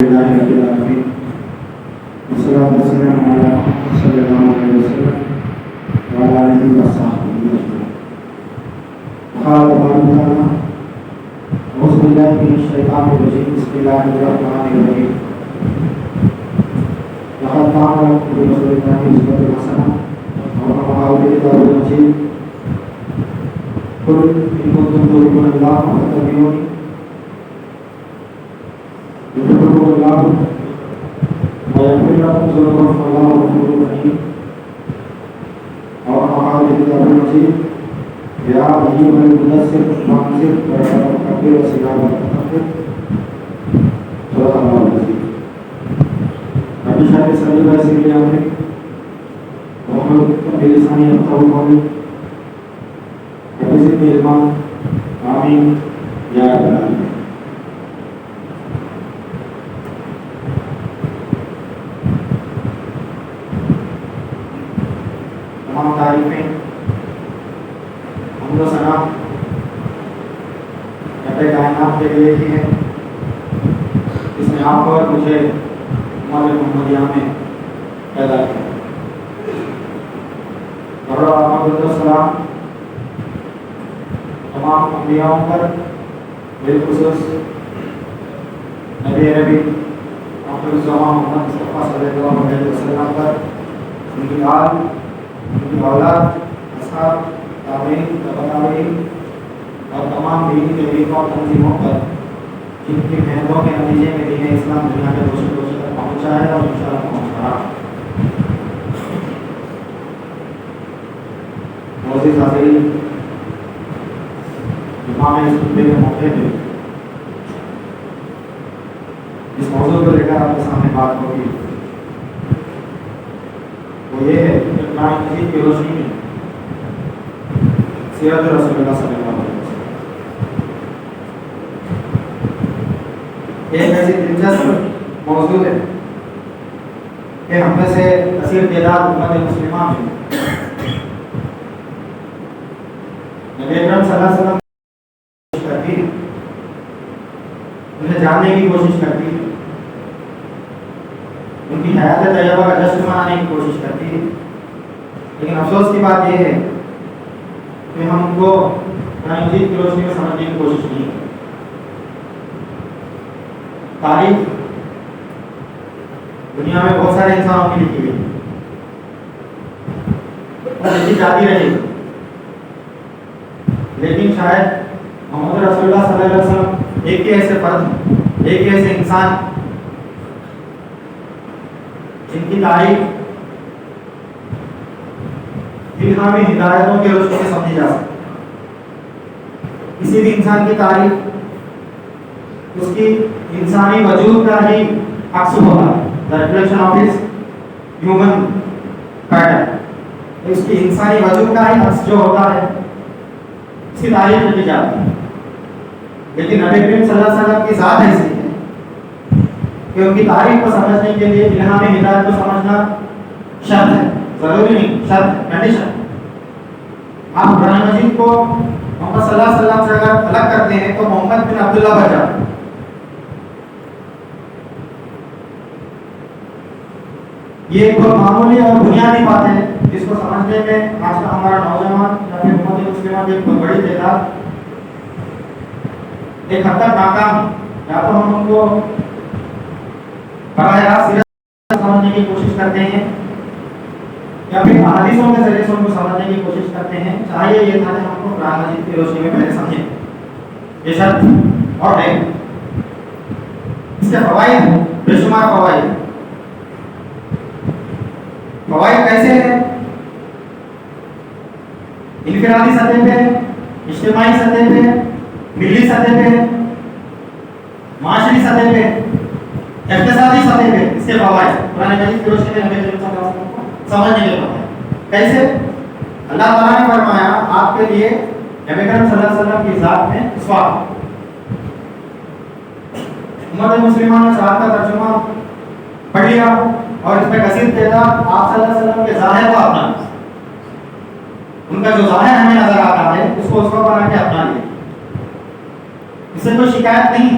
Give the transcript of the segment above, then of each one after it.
لله رب العالمين والصلاة والسلام على محمد صلى الله عليه وسلم وعلى آله وصحبه أجمعين. وقال الله تعالى: أعوذ بالله من الشيطان الرجيم. بسم الله الرحمن الرحيم. لقد كان لكم في رسول الله أسوة حسنة وكما قال الكتاب المجيد: قل إن كنتم تحبون الله فاتبعوني يحببكم الله ويغفر لكم ذنوبكم والله غفور رحيم. وكما قال الكتاب المجيد: يا أيها المدثر فانذر وكبر وثيابك فطهر. صدق الله العظيم. رب اشرح لي صدري ويسر لي أمري واحلل عقدة من لساني يفقهوا قولي. رب زدني علما. آمين يا رب العالمين. تمام تعریفیں حمد و ثنا رب کائنات کے لیے ہی ہے، اس نے آپ اور مجھے امت محمدیہ میں پیدا کیا. اور السلام تمام انبیاءوں پر، بالخصوص نبی عربی آخر الزمان محمد مصطفیٰ صلی اللہ علیہ وسلم پر، ان کی آل، ان کی اولاد، اصحاب، تابعین، تبع تابعین اور تمام دینی تحریکوں اور تنظیموں پر جن کی محنتوں کے نتیجے میں دین اسلام دنیا کے دوسرے تک پہنچا ہے اور انشاءاللہ پہنچ رہا ہے. معزز حاضرین، امام اس خطبے کے موقع پہ اس موضوع کو لے کر آپ کے سامنے بات ہوگی، وہ یہ ہے کہ قرآن مجید کی روشنی میں سیرت رسول اللہ صلی اللہ علیہ وسلم ایک ایسی دلچسپ موضوع ہے کہ ہم میں سے کثیر تعداد امت مسلمہ میں نبی اکرم صلی اللہ علیہ وسلم کرتی، انہیں جاننے کی کوشش کرتی، ان کی حیات طیبہ کا جشن منانے کی کوشش کرتی ہے. لیکن افسوس کی بات یہ ہے کہ ہم ان کو قرآن مجید کی روشنی میں سمجھنے کی کوشش نہیں کرتے. تاریخ دنیا میں بہت سارے انسانوں کی لکھی گئی اور لکھی جاتی رہے گی، لیکن شاید محمد رسول اللہ صلی اللہ علیہ وسلم ایک ہی ایسے فرد، ایک ہی ایسے انسان جن کی تاریخ الہامی ہدایتوں کی روشنی میں سمجھی جا سکتی. کسی بھی انسان کی تاریخ اس کی انسانی وجود کا ہی عکس ہوتا ہے. The reflection of his human pattern. اس کی انسانی وجود کا ہی عکس جو ہوتا ہے اس کی تاریخ لکھی جاتی ہے. لیکن نبی کریم صلی اللہ علیہ وسلم کی ذات ایسی ہے کہ ان کی تاریخ کو سمجھنے کے لیے الہامی ہدایت کو سمجھنا شرط ہے، ضروری نہیں، شرط ہے، کنڈیشن. آپ قرآن مجید کو محمد صلی اللہ علیہ وسلم سے اگر الگ کرتے ہیں تو محمد بن عبداللہ بن جاتے ہیں. یہ ایک بہت معمولی اور بنیادی بات ہے جس کو سمجھنے میں آج کا ہمارا نوجوان یا پھر امت مسلمہ کی ایک بڑی تعداد ایک حد تک ناکام. یا تو ہم ان کو براہ راست سمجھنے کی کوشش کرتے ہیں یا پھر احادیثوں کے ذریعے سے ان کو سمجھنے کی کوشش کرتے ہیں. چاہیے یہ تھا کہ ہم کو قرآن مجید کی روشنی میں پہلے سمجھیں، یہ شرط اور ہے. اس کے فوائد بے شمار فوائد. فوائد کیسے ہیں؟ انفرادی سطح پہ، اجتماعی سطح پہ، ملی سطح پہ، معاشری سطح پہ، اقتصادی سطح پہ. اس کے فوائد قرآن مجید کی روشنی میں نبی کریم صلی اللہ علیہ وسلم کو سمجھنے کے فوائد. کیسے؟ اللہ تعالیٰ نے فرمایا آپ کے لیے نبی کریم صلی اللہ علیہ وسلم کی ذات میں اسوا. امت مسلمہ نے ذات کا ترجمہ پڑھ لیا اور اس میں کثیر تعداد آپ صلی اللہ علیہ وسلم کے ظاہر کو اپنا، ان کا جو ظاہر ہمیں نظر آتا ہے اس کو اس کو بنا کے اپنا لیا. اس سے کوئی شکایت نہیں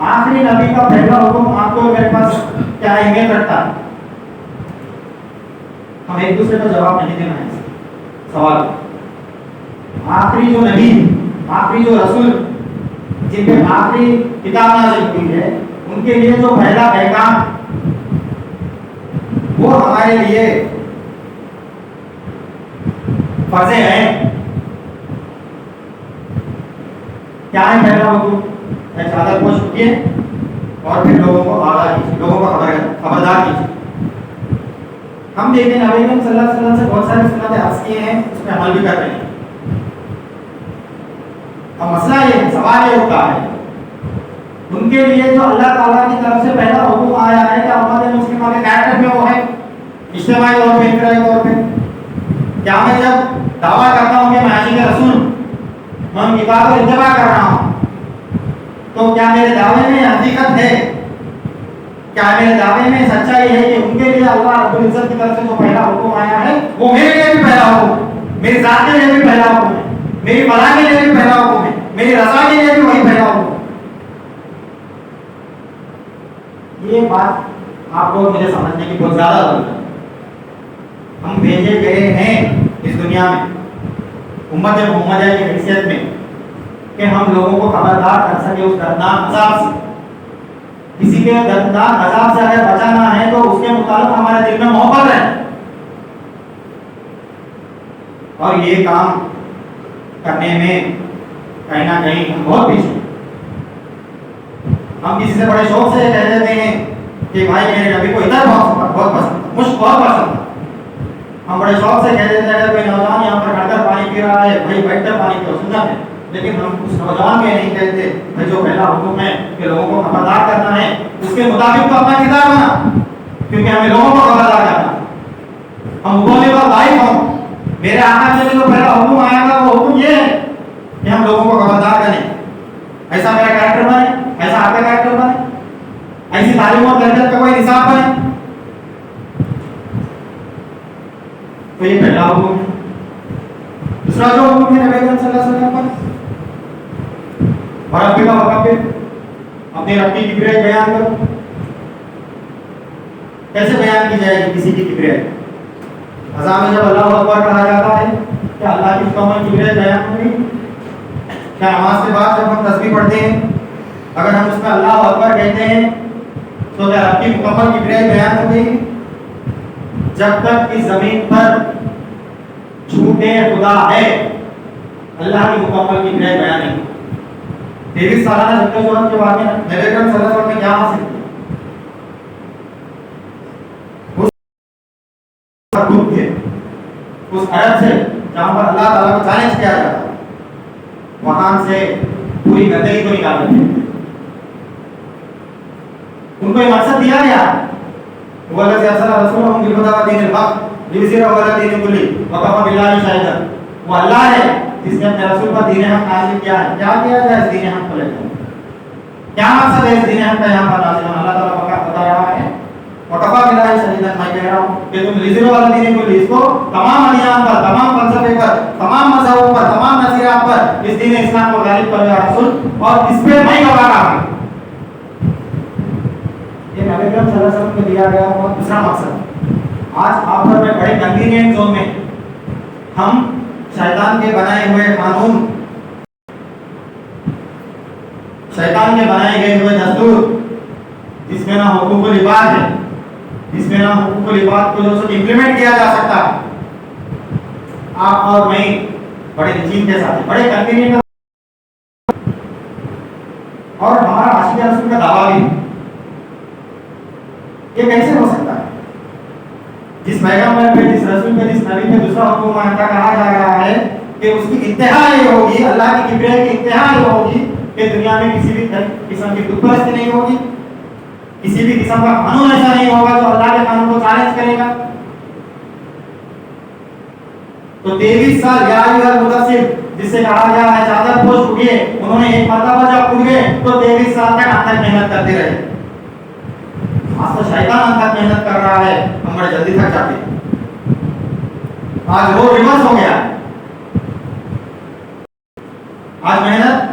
آخری نبی کا پہلا حکم آپ کو میرے پاس کیا اہمیت رکھتا ہے؟ ہم ایک دوسرے کا جواب نہیں دینا ہے سوال. آخری جو نبی، آخری جو رسول جن پہ آخری کتاب نازل ہوئی ہے، ان کے لیے جو پہلا پیغام وہ ہمارے لیے فرض ہے. کیا ہے پہلا حکم؟ چادر پوش کیجیے اور پھر لوگوں کو آگاہ کیجیے، لوگوں کو خبردار کیجیے. ہم دیکھیں نبی کریم صلی اللہ علیہ وسلم سے بہت ساری سنتیں عرض کی ہیں، اس میں عمل بھی کر رہے ہیں. اب مسئلہ یہ ہے، سوال یہ ہوتا ہے ان کے لیے جو اللہ تعالیٰ کی طرف سے پہلا حکم آیا ہے کہ امت مسلمہ کے کیریکٹر میں وہ ہے اجتماعی طور پہ، انفرادی طور پہ. کیا میں جب دعویٰ کرتا ہوں کہ میں عاشق رسول، میں ان کی بات کو اتباع کر رہا ہوں، تو کیا میرے دعوے میں حقیقت ہے؟ کیا میرے دعوے میں سچائی ہے کہ ان کے لیے اللہ رب العزت کی طرف سے جو پہلا حکم آیا ہے وہ میرے لیے بھی پہلا حکم، میری ذات کے لیے بھی پہلا حکم ہے، میری فلاح کے لیے بھی پہلا حکم ہے، میری رضا کے لیے بھی وہی پہلا حکم ہے؟ یہ بات آپ کو مجھے سمجھنے کی بہت زیادہ ضرورت ہے. ہم بھیجے گئے ہیں اس دنیا میں امت محمدیہ کی حیثیت میں کہ ہم لوگوں کو خبردار کر سکے اس دردناک عذاب سے. کسی کے دردناک عذاب سے اگر بچانا ہے تو اس کے متعلق ہمارے دل میں محبت ہے. اور یہ کام کرنے میں کہیں نہ کہیں ہم بہت پیچھے ہیں. ہم کسی سے بڑے شوق سے کہہ دیتے ہیں کہ بھائی میرے نبی کو ادھر بہت پسند، مجھ بہت پسند. ہم بڑے شوق سے کہہ دیتے ہیں اگر کوئی نوجوان یہاں پر کھڑ کر پانی پی رہا ہے، بھائی بیٹھ کر پانی پیو، سنت ہے. لیکن ہم اس نوجوان کے نہیں کہتے بھائی جو پہلا حکم ہے کہ لوگوں کو خبردار کرنا ہے اس کے مطابق تو اپنا کردار بنا، کیونکہ ہمیں لوگوں کو خبردار کرنا ہے. ہم بولنے پر لائق ہوں. میرے آقا سے جو پہلا حکم آیا تھا وہ حکم یہ ہے کہ ہم لوگوں کو خبردار کریں. ایسا میرا کریکٹر بنے، ایسا آپ کا کریکٹر بنے، ایسی تعلیم اور تربیت کا کوئی نصاب بنے. تو یہ پہلا حکم ہے. دوسرا جو حکم ہے نبی کریم صلی اللہ علیہ وسلم پر، اور رب کا وقف پہ اپنے رب کی کبریائی بیان کرو. کیسے بیان کی جائے گی کسی کی کبریائی؟ اذان میں جب اللہ اکبر کہا جاتا ہے کہ اللہ کی مکمل کبریائی بیان ہوگی. کیا نماز کے بعد جب ہم تسبیح پڑھتے ہیں اگر ہم اس میں اللہ اکبر کہتے ہیں تو کیا رب کی مکمل کبریائی بیان ہو گئی؟ جب تک اس زمین پر جھوٹے خدا ہے اللہ کی مکمل کبریائی بیان نہیں. 23 سالانہ جدوجہد کے واقعے نبی اکرم صلی اللہ علیہ وسلم نے کیا حاصل کیا؟ اس عرب سے جہاں پر اللہ تعالیٰ کو چیلنج کیا جاتا ہے وہاں سے پوری گندگی کو نکال دیتے ہیں. ان کو یہ مقصد دیا گیا وہ اللہ سے اصل رسول ہم بالخدا و دین الحق لیوزیر و علی دین کلی وقفہ باللہ شاہدہ. وہ اللہ ہے جس نے اپنے رسول پر دین حق نازل کیا ہے. کیا کیا جائے اس دین حق کو لے کر؟ کیا مقصد ہے اس دین حق کا یہاں پر نازل ہونا؟ اللہ تعالیٰ بتا رہا ہے وقفہ باللہ شاہدہ. میں کہہ رہا ہوں کہ تم لیوزیر و علی دین کلی اس کو تمام ادیان پر، تمام فلسفے پر، تمام مذہبوں پر، تمام نظریات پر اس دین اسلام کو غالب کر میرا رسول اور اس پہ میں گواہ رہا ہوں. یہ نبی اکرم صلی اللہ علیہ وسلم کو دیا گیا اور دوسرا مقصد. آج آپ پر میں بڑے کنوینئنٹ زون میں ہم شیطان کے بنائے ہوئے قانون، شیطان کے بنائے گئے ہوئے دستور جس میں نہ حقوق العباد ہے، جس میں نہ حقوق العباد کو جو امپلیمنٹ کیا جا سکتا ہے، آپ اور میں بڑے یقین کے ساتھ بڑے کنوینئنٹ اور ہمارا عاشق رسول کا دعویٰ بھی. یہ کیسے ہو سکتا ہے؟ جس پیغمبر پہ، جس رسول پہ، جس نبی پہ دوسرا حکم آتا کہا جا رہا ہے کہ اس کی انتہا یہ ہوگی، اللہ کی کبریائی کی انتہا یہ ہوگی کہ دنیا میں کسی بھی قسم کی بت پرستی نہیں ہوگی، کسی بھی قسم کا قانون ایسا نہیں ہوگا جو اللہ کے قانون کو چیلنج کرے گا. تو 23 سال یا ایھا المدثر جس سے کہا گیا ہے چادر پوش اٹھیے، انہوں نے ایک مرتبہ جب اٹھ گئے تو 23 سال تک اندر محنت کرتے رہے. آج تو شیطان اندر محنت کر رہا ہے، ہم بڑے جلدی تھک جاتے ہیں. آج وہ ریورس ہو گیا. آج محنت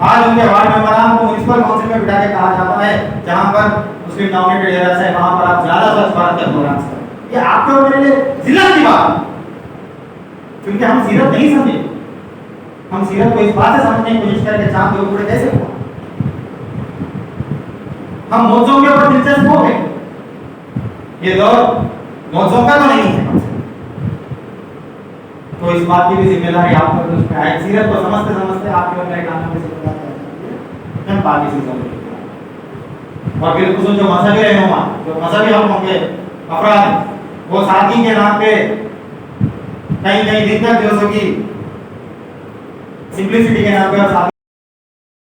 آج ان کے وارڈ ممبران کو میونسپل کونسل میں بٹھا کے کہا جاتا ہے جہاں پر مسلم ڈومینیٹڈ ایریاز ہے وہاں پر آپ زیادہ سوچھ بھارت کا پروگرام کریں. یہ آپ کے اور میرے لیے ذلت کی بات ہے کیونکہ ہم سیرت نہیں سمجھے. ہم سیرت کو اس بات سے سمجھنے کی کوشش کریں کہ چاند کے اوپر کیسے ہوا. ہم موضوع کے اوپر دلچسپ ہو گئے. یہ دور موضوع کا تو نہیں ہے. تو اس بات کی بھی ذمہ داری آپ پر اس میں آئے. سیرت کو سمجھتے سمجھتے آپ کے اور میرے کام میں ذمہ داری ہے پاکی سے ضروری. اور بالخصوص جو مذہبی رہنما جو مذہبی حقوق کے افراد وہ سادگی کے نام پہ کہیں کہیں دن تک جو سو کی سمپلسٹی کے نام پہ اور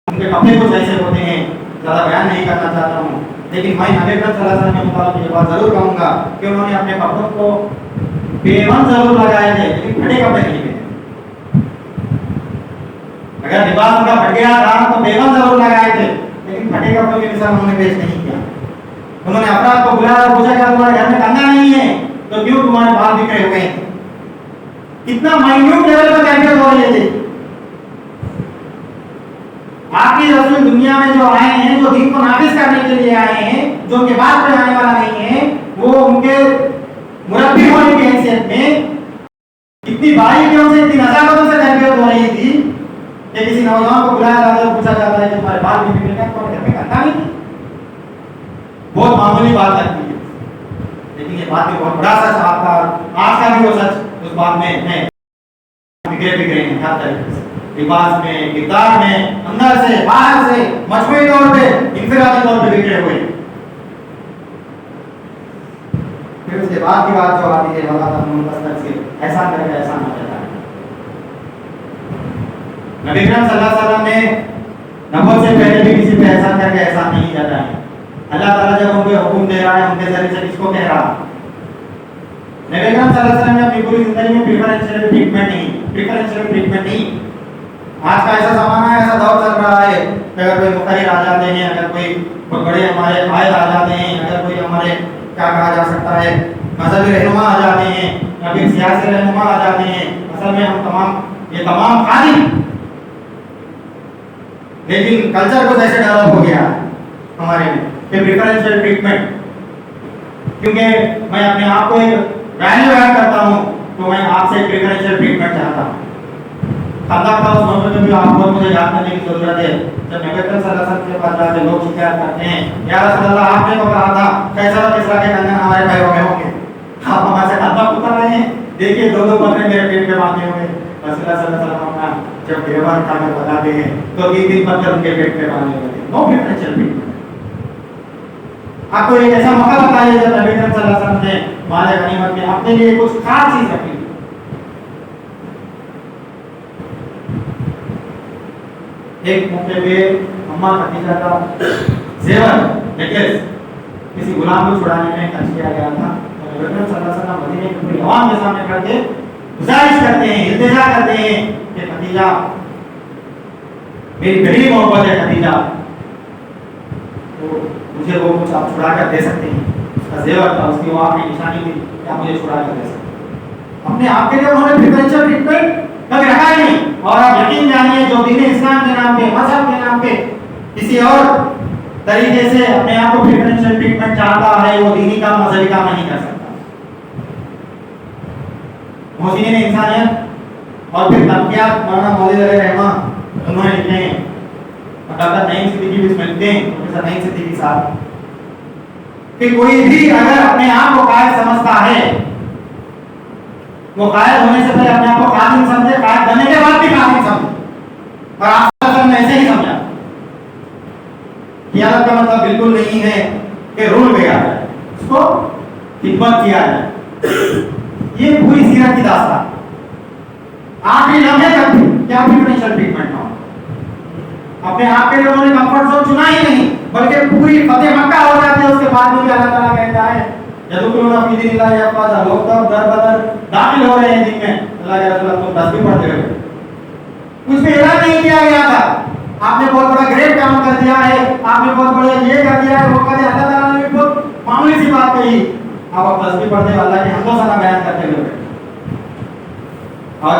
ان کے کپڑے کچھ ایسے ہوتے ہیں زیادہ بیان نہیں کرنا چاہتا ہوں لیکن میں نبی اکرم صلی اللہ علیہ وسلم کے متعلق یہ بات ضرور کہوں گا کہ انہوں نے اپنے کپڑوں کو پیون ضرور لگائے تھے لیکن پھٹے کپڑے نہیں پہنے. اگر لباس ان کا پھٹ گیا تھا تو پیون ضرور لگائے تھے لیکن پھٹے کپڑوں کے مثال انہوں نے پیش نہیں کیا. انہوں نے افراد کو بلایا اور پوچھا کہ تمہارے گھر میں کنگا نہیں ہے تو کیوں تمہارے بال بکھرے ہوئے ہیں. کتنا مائنیوٹ لیول پر تربیت ہو رہی ہے. آخری رسول دنیا میں جو آئے ہیں جو دین کو نافذ کرنے کے لیے آئے ہیں جو ان کے بعد میں آنے والا نہیں ہے وہ ان کے مربی ہونے کی حیثیت میں اتنی باریکیوں سے اتنی نزاکتوں سے تربیت ہو رہی تھی کہ کسی نوجوان کو بلایا جاتا ہے اور پوچھا جاتا ہے کہ تمہارے بال بھی بکھرے ہیں تمہارے گھر میں کنگا نہیں ہے. بہت معمولی بات لگتی ہے لیکن یہ بات بھی بہت بڑا سچ آپ کا آج کا بھی وہ سچ اس بات میں ہے. بکھرے بکھرے ہیں ہر طریقے سے لباس میں کردار میں اندر سے باہر سے مجموعی طور پہ انفرادی طور پہ بکھرے ہوئے. پھر اس کے بعد کی بات جو آتی ہے اللہ تعالیٰ منتظر سے احسان کرے گا احسان نہ کرتا ہے. نبی اکرم صلی اللہ علیہ وسلم نے نبوت سے پہلے بھی کسی پہ احسان کر کے احسان نہیں جاتا ہے. اللہ تعالیٰ جب ان کو حکم دے رہا ہے ان کے ذریعے سے کس کو کہہ رہا. نبی اکرم صلی اللہ علیہ وسلم نے اپنی پوری زندگی میں پریفرنشیل ٹریٹمنٹ نہیں. آج کا ایسا زمانہ ہے ایسا دور چل رہا ہے کہ اگر کوئی مقرر آ جاتے ہیں اگر کوئی بہت بڑے ہمارے قائد آ جاتے ہیں اگر کوئی ہمارے کیا کہا جا سکتا ہے مذہبی رہنما آ جاتے ہیں یا پھر سیاسی رہنما آ جاتے ہیں. اصل میں ہم تمام خادم لیکن کلچر کو ایسے ڈیولپ ہو گیا ہمارے میں کہ پریفرنشیل ٹریٹمنٹ. کیونکہ میں اپنے آپ کو ایک ویلیو ایڈ کرتا ہوں تو میں آپ سے پریفرنشیل ٹریٹمنٹ چاہتا ہوں. اللہ کا اس موقع میں بھی آپ کو مجھے یاد کرنے کی ضرورت ہے جب نبی اکرم صلی اللہ علیہ وسلم کے پاس جاتے لوگ شکایت کرتے ہیں یا رسول اللہ آپ نے تو کہا تھا کیسا کسرا کے کنگن ہمارے پیروں میں ہوں گے آپ ہمارے سے کندا پکڑ رہے ہیں دیکھیے دو بکرے میرے پیٹ پہ باندھے ہوئے. رسول اللہ صلی اللہ علیہ وسلم اپنا جب گریبان اٹھا کر بتاتے ہیں تو 3 پتھر ان کے پیٹ پہ باندھے ہوئے تھے. نو پریفرنشیل ٹریٹمنٹ. آپ کو ایک ایسا موقع بتائیے جب نبی اکرم صلی اللہ علیہ وسلم نے مال غنیمت میں اپنے لیے کچھ خاص چیز رکھی. ایک موقع پہ اماں خدیجہ کا زیور نیکلیس کسی غلام کو چھڑانے میں خرچ کیا گیا تھا. نبی اکرم صلی اللہ علیہ وسلم مدینے کی پوری عوام کے سامنے کھڑے کے گزارش کرتے ہیں التجا کرتے ہیں کہ خدیجہ میری بڑی محبت ہے خدیجہ تو مجھے وہ کچھ آپ چھڑا کر دے سکتے ہیں. اس کا زیور تھا اس کی وہ آپ کی نشانی تھی کہ آپ مجھے چھڑا کر دے سکتے ہیں. اپنے آپ کے لیے انہوں نے پریفرنشیل ٹریٹمنٹ کبھی رکھا ہی نہیں. اور آپ یقین جانیے جو دین اسلام کے نام پہ مذہب کے نام پہ کسی اور طریقے سے اپنے آپ کو پریفرنشیل ٹریٹمنٹ چاہتا ہے وہ دینی کام مذہبی کام نہیں کر سکتا. محسنین انسانیت اور پھر تنقیات مولانا مولوی علیہ رحمہ انہوں نے لکھے ہیں. ڈاکٹر نعیم صدیقی بھی اس میں لکھتے ہیں پروفیسر نعیم صدیقی صاحب کہ کوئی بھی اگر اپنے آپ کو قائد سمجھتا ہے وہ قائد ہونے سے پہلے اپنے آپ کو قائد سمجھے قائد بننے کے بعد بھی قائد سمجھے. اور آپ نے ایسے ہی سمجھا. قیادت کا مطلب بالکل نہیں ہے کہ رول کیا جائے اس کو خدمت کیا جائے. یہ پوری سیرت کی داستان آخری لمحے تک کیا پریفرنشیل ٹریٹمنٹ نہ ہو. اپنے آپ کے لوگوں نے کمفرٹ زون چنا ہی نہیں بلکہ پوری فتح مکہ ہو جاتی ہے. اس کے بعد بھی اللہ تعالیٰ کہتا ہے یدخلون فی دین اللہ افواجا. لوگ تو در بدر داخل ہو رہے ہیں دین میں. اللہ کے رسول کو تسبیح پڑھتے ہوئے کچھ بھی اعلان نہیں کیا گیا تھا. آپ نے بہت بڑا گریٹ کام کر دیا ہے آپ نے بہت بڑا یہ کر دیا ہے وہ کر دیا. اللہ تعالیٰ نے بھی بہت معمولی سی بات کہی آپ تسبیح پڑھتے ہوئے اللہ کی حمد و ثنا بیان کرتے ہوئے. اور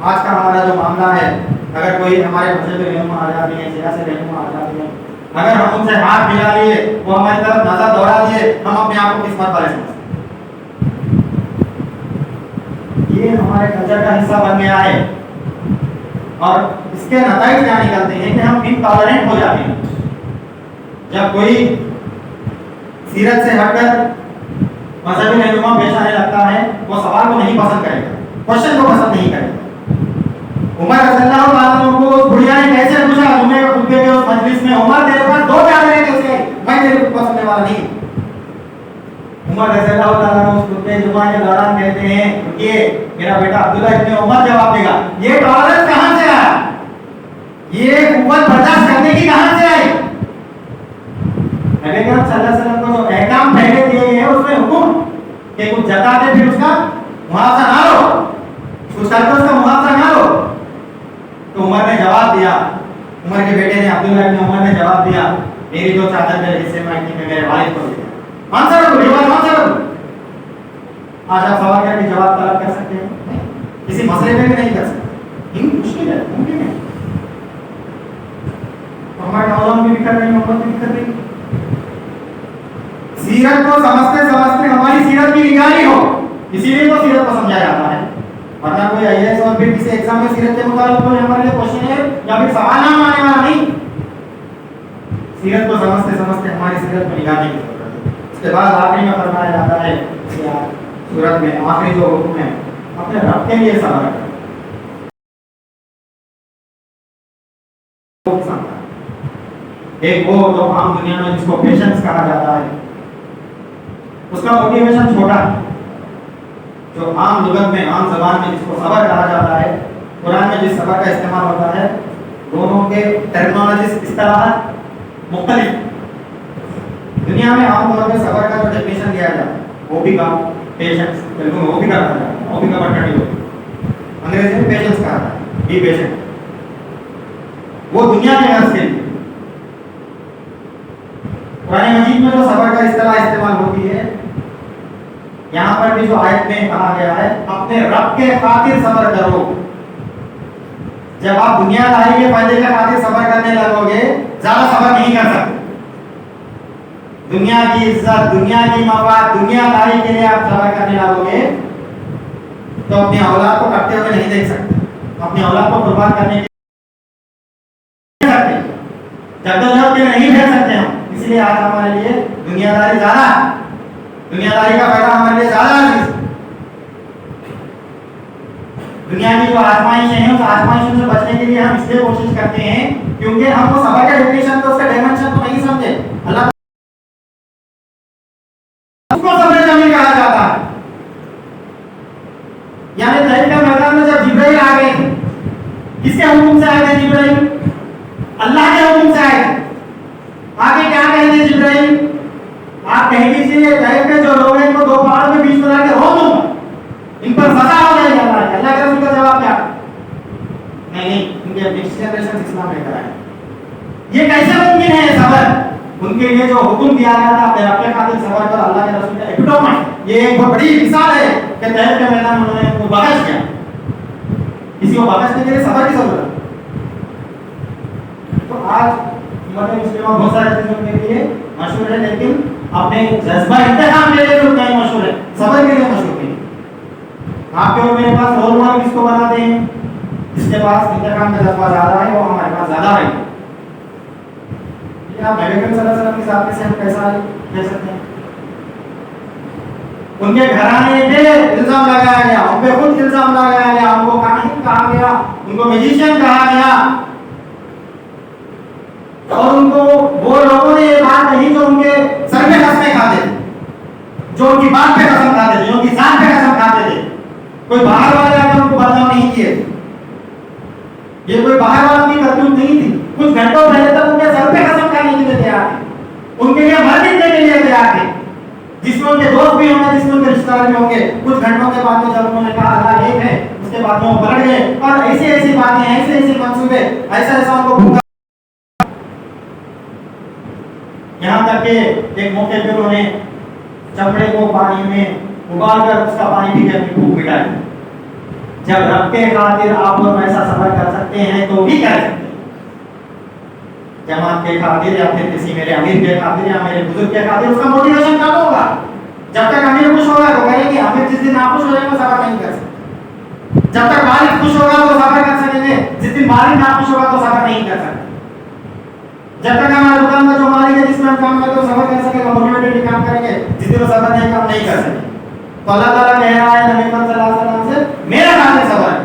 آج کا ہمارا جو معاملہ ہے اگر کوئی ہمارے مذہب رہنما آ جاتے ہیں، سیاسی رہنما آ جاتے ہیں، اگر ہم ان سے ہاتھ ملا لیے، وہ ہماری طرف نظر دوڑا دیے، ہم اپنے آپ کو قسمت والے سمجھتے ہیں۔ یہ ہمارے کلچر کا حصہ بن گیا ہے، اور اس کے نتائج کیا نکلتے ہیں کہ ہم انٹالرنٹ ہو جاتے ہیں۔ جب کوئی سیرت سے ہٹ کر مذہبی رہنما پیش آنے لگتا ہے، وہ سوال کو نہیں پسند کرے گا، کوشچن کو پسند نہیں کرے گا۔ عمر رضی اللہ تعالیٰ عنہ کو اس بڑھیا نے کیسے پوچھا جمعے کے خطبے کے اس مجلس میں، عمر تیرے پاس 2 چادریں کیسے؟ میں تیرے کو پسندنے والا نہیں۔ عمر رضی اللہ تعالیٰ عنہ اس خطبے جمعہ کے دوران کہتے ہیں کہ میرا بیٹا عبداللہ ابن عمر جواب دے گا، یہ ٹالرنس کہاں سے آیا؟ یہ قوت برداشت کرنے کی کہاں سے آئی؟ نبی کریم صلی اللہ علیہ وسلم کو جو احکام پہلے دیے گئے ہیں اس میں حکم کہ کچھ جتا دے پھر اس کا معاوضہ نہ لو، کچھ کر کے اس کا معاوضہ نہ لو۔ تو عمر نے جواب دیا، عمر کے بیٹے نے عبداللہ ابن عمر نے جواب دیا، میری 2 چادر میرے حصے میں میرے والد کو دے دیا۔ آنسر آنسر آج آپ سوال کر کے جواب طلب کر سکتے ہیں؟ کسی مسئلے میں بھی نہیں کر سکتے، مشکل ہے، ممکن ہے۔ ہمارے نوجوان بھی کر رہے ہیں، محبت بھی کر رہی ہے۔ سیرت کو سمجھتے سمجھتے ہماری سیرت کی نگرانی ہو، اسی لیے تو سیرت کو سمجھایا جاتا ہے، ورنہ کوئی آئی ایس اور پھر کسی ایگزام میں سیرت کے متعلق کوئی ہمارے لیے کوشچن ہے یا پھر سوال نہ آنے والا نہیں۔ سیرت کو سمجھتے سمجھتے ہماری سیرت کو نگرانی کی ضرورت ہے۔ اس کے بعد آخری میں فرمایا جاتا ہے سورت میں آخری جو حکم ہے، اپنے رب کے لیے صبر کرو۔ ایک وہ جو عام دنیا میں جس کو پیشنس کہا جاتا ہے، اس کا موٹیویشن چھوٹا ہے۔ جو عام لغت میں، عام زبان میں جس کو صبر کہا جاتا ہے، قرآن میں جس صبر کا استعمال ہوتا ہے، دونوں کے ٹرمینالوجیز اصطلاحات مختلف۔ دنیا میں عام طور پہ صبر کا جو ڈیفینیشن دیا جاتا ہے، وہ بھی کا پیشنس، بالکل وہ بھی کا کہا جاتا ہے، وہ بھی کا بٹڑی ہوتی ہے، انگریزی میں پیشنس کہا جاتا ہے، بی پیشنٹ۔ وہ دنیا میں غرض کے لیے قرآن مجید میں جو صبر کا اصطلاح استعمال ہوتی ہے، یہاں پر بھی جو آیت میں کہا گیا ہے، اپنے رب کے خاطر صبر کرو۔ جب آپ دنیا داری کے فائدے کے خاطر صبر کرنے لگو گے، زیادہ صبر نہیں کر سکتے۔ دنیا کی عزت، دنیا کی مفاد، دنیا داری کے لیے آپ صبر کرنے لگو گے تو اپنی اولاد کو کرتے ہوئے نہیں دیکھ سکتے، اپنی اولاد کو قربان کرنے کے جدوجہد کے نہیں پھیر سکتے ہم۔ اس لیے آج ہمارے لیے دنیا داری زیادہ، دنیا داری کا فائدہ ہمارے لیے زیادہ عزیز۔ دنیا کی جو آزمائشیں ہیں، اس آزمائشوں سے بچنے کے لیے ہم اس لیے کوشش کرتے ہیں کیونکہ ہم کو صبر کا ڈیفینیشن تو اس کا ڈائمنشن تو نہیں سمجھے۔ اللہ اس کو صبر جمیل کہا جاتا ہے۔ یعنی طائف کے میدان میں جب جبرائیل آ گئے، کس کے حکم سے آئے تھے جبرائیل؟ اللہ کے حکم سے آئے تھے۔ آگے کیا کہتے ہیں جبرائیل؟ آپ کہہ دیجیے طائف کے جو لوگ ہیں ان کو 2 پہاڑوں کے بیچ میں لا کے روک دوں گا، ان پر سزا ہو جائے گی۔ اللہ کے رسول کا جواب کیا؟ نہیں، ان کے نیکسٹ جنریشن اسلام لے کر آئے۔ یہ کیسے ممکن ہے صبر؟ ان کے لیے جو حکم دیا گیا تھا اپنے رب کے خاطر صبر کر، اللہ کے رسول کا ایپیٹوم ہے۔ یہ ایک بہت بڑی مثال ہے کہ طائف کے میدان میں انہوں نے ان کو بخش کیا۔ کسی کو بخشنے کے لیے صبر کی ضرورت ہے۔ تو آج امت مسلمہ بہت سارے چیزوں کے لیے مشہور ہے، لیکن اپنے جذبہ انتقام کے لیے نہیں مشہور ہے، صبر کے لیے مشہور نہیں۔ آپ کے اور میرے پاس رول ماڈل کس کو بناتے ہیں؟ جس کے پاس انتقام کا جذبہ زیادہ ہے، وہ ہمارے پاس زیادہ ہے۔ آپ نبی کریم صلی اللہ علیہ وسلم کے ساتھ سے ہم کیسا کہہ سکتے ہیں؟ ان کے گھرانے پہ الزام لگایا گیا، ان پہ خود الزام لگایا گیا، ان کو کاہن کہا گیا، ان کو میجیشین کہا گیا، اور ان کو وہ لوگوں نے یہ بات کہی جو ان کے سر پہ قسمیں کھاتے تھے، جو ان کی بات پہ قسم کھاتے تھے، جو ان کی ذات پہ قسم کھاتے تھے۔ کوئی باہر والے آ کے ان کو بدنام نہیں کیے، یہ کوئی باہر والا کی کرتوت نہیں تھی۔ کچھ گھنٹوں پہلے تک ان کے سر پہ قسم کھانے کے لیے تیار تھے، ان کے لیے مر مٹنے کے لیے تیار تھے، جس میں ان کے دوست بھی ہوں گے، جس میں ان کے رشتہ دار بھی ہوں گے۔ کچھ گھنٹوں کے بعد جب انہوں نے کہا اللہ ایک ہے، اس کے بعد وہ پلٹ گئے اور ایسی ایسی باتیں، ایسے ایسے منصوبے، ایسا ایسا ان کو بھوکا، یہاں تک کہ ایک موقع پہ انہوں نے چمڑے کو پانی میں ابال کر اس کا پانی پی کے اپنی بھوک مٹائی۔ جب رب کے خاطر آپ اور میں ایسا صبر کر سکتے ہیں تو بھی کر سکتے ہیں. جماعت کے خاطر یا پھر کسی میرے امیر کے خاطر یا میرے بزرگ کے خاطر اس کا موٹیویشن کب ہوگا؟ جب تک امیر خوش ہوگا تو کریں گے. امیر جس دن ناخوش ہو جائے گا صبر نہیں کر سکتے. جب تک والد خوش ہوگا تو صبر کر سکیں گے. جس دن والد ناخوش ہوگا تو صبر نہیں کر سکتے. جب تک ہمارے دکان کا جو مالک ہے جس میں ہم کام کرتے ہیں وہ صبر کر سکے گا، موٹیویٹڈ کام کریں گے. جس دن وہ صبر نہیں کام نہیں کر سکے. تو اللہ تعالیٰ کہہ رہا ہے نبی صلی اللہ علیہ وسلم سے میرا خاطر صبر ہے.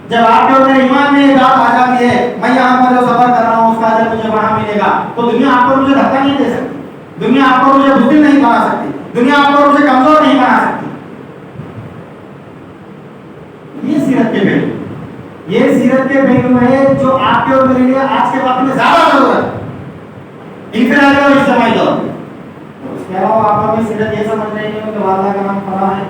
جب آپ کے اندر ایمان میں یہ بات آ جاتی ہے میں یہاں پر جو صبر کر رہا ہوں اس کا اجر مجھے وہاں ملے گا، تو دنیا آپ کو مجھے دھکا نہیں دے سکتی. دنیا آپ کو مجھے بزدل نہیں بنا سکتی. دنیا آپ کو مجھے کمزور نہیں بنا سکتی. یہ سیرت کے پہلو، یہ سیرت کے پہلو ہے جو آپ کے اور میرے لیے آج کے وقت میں زیادہ ضرورت ہے، انفرادی اور اجتماعی طور پر. اس کے علاوہ آپ اپنی سیرت یہ سمجھ رہے ہیں کہ والدہ کا نام فلاں ہے،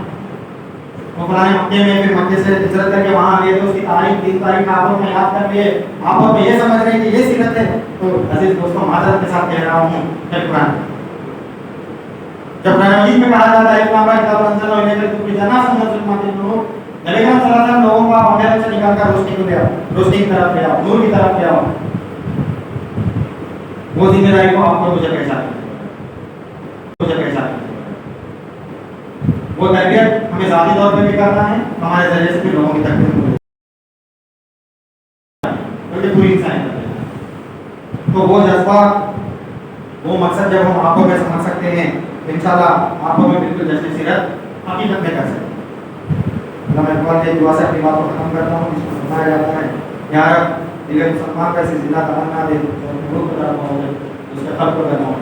وہ فلاں مکے میں پھر مکے سے ہجرت کر کے وہاں گئے تو اس کی تاریخ 3 تاریخ آپ میں یاد کر لیے. آپ اور یہ سمجھ رہے ہیں کہ یہ سیرت ہے. تو عزیز دوستوں معذرت کے ساتھ کہہ رہا ہوں کہ قرآن جب قرآن مجید میں کہا جاتا ہے کہ ہمارا کتاب انزل اور لیکن تو جنا سمجھ سکتے ہیں نبی کریم صلی اللہ علیہ وسلم لوگوں کا اندھیرے سے نکال کر روشنی کو لے آؤ، روشنی کی طرف لے آؤ، نور کی طرف لے آؤ. وہ ذمہ داری کو آپ کو مجھے پیشہ وہ تربیت ہمیں ذاتی طور پہ بھی کرنا ہے، ہمارے ذریعے سے بھی لوگوں کی تربیت ہو بلکہ پوری انسانی تربیت. تو وہ جذبہ وہ مقصد جب ہم آنکھوں میں سمجھ سکتے ہیں انشاءاللہ آنکھوں میں بالکل جشن سیرت حقیقت میں کر سکتے ہیں. اللہ میں دعا کے دعا سے اپنی بات کو ختم کرتا ہوں. اس کو سمجھایا جاتا ہے یا رب دل مسلمان کا ایسی زندہ تمنا دے اور اس کے خلق کو کرنا ہو.